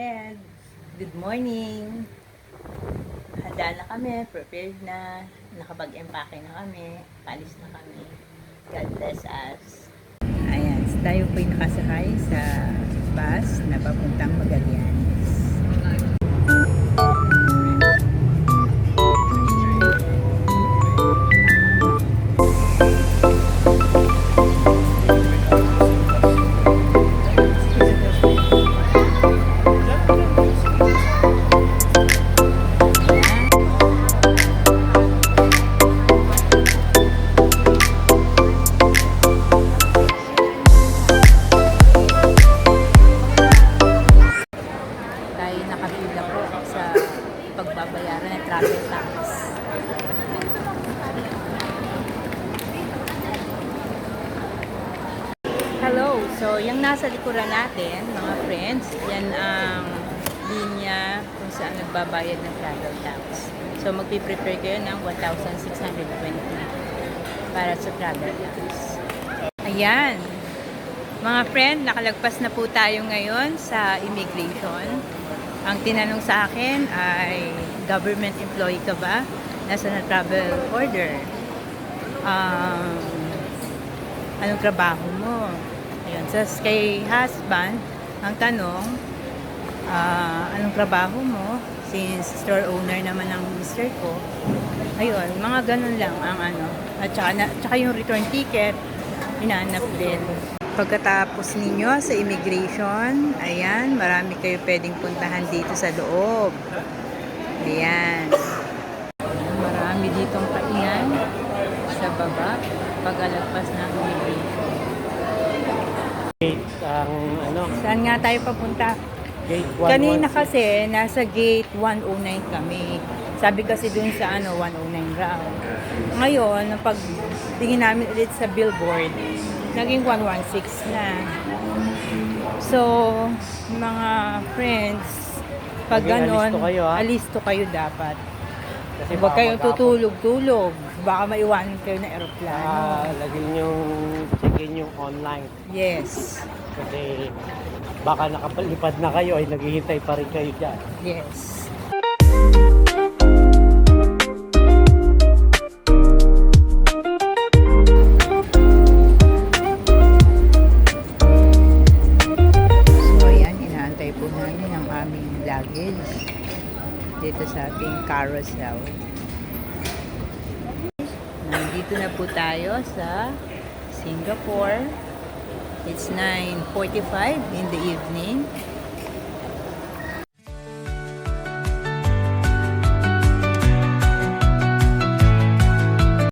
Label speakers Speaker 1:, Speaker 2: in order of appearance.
Speaker 1: friend. Good morning. Handa na kami, prepared na. Nakapag-empake na kami. Palis na kami. God bless us. Ayan, tayo po'y nakasakay sa bus na papuntang Magallanes. Nakapila po sa pagbabayaran ng travel tax. Hello! So, yung nasa likuran natin, mga friends, yan ang linya kung saan nagbabayad ng travel tax. So, magpiprepare kayo ng 1,620 para sa travel tax. Ayan! Mga friend, nakalagpas na po tayo ngayon sa immigration. Ang tinanong sa akin ay, government employee ka ba? Nasa na travel order? Anong trabaho mo? Ayun. So, kay husband, ang tanong, anong trabaho mo? Since store owner naman ang mister ko. Ayun, mga ganun lang ang ano. At saka yung return ticket, hinahanap din. Pagkatapos ninyo sa immigration, ayan, marami kayo pwedeng puntahan dito sa loob. Ayan. Marami ditong kainan sa baba pagkalagpas ng immigration.
Speaker 2: Gate ang ano?
Speaker 1: Saan nga tayo papunta?
Speaker 2: Gate 116.
Speaker 1: Kanina kasi nasa gate 109 kami. Sabi kasi dun sa 109 raw. Ngayon, pag tingin namin ulit sa billboard, naging 116 na. So, mga friends, pag ganon, alisto kayo dapat.
Speaker 2: Kasi
Speaker 1: Huwag kayong tutulog-tulog. Baka maiwanan kayo ng aeroplano.
Speaker 2: lagyan yung check-in yung online.
Speaker 1: Yes.
Speaker 2: Kasi baka nakapalipad na kayo ay naghihintay pa rin kayo dyan.
Speaker 1: Yes. Luggage dito sa ating carousel. Nandito na po tayo sa Singapore. It's 9:45 in the evening.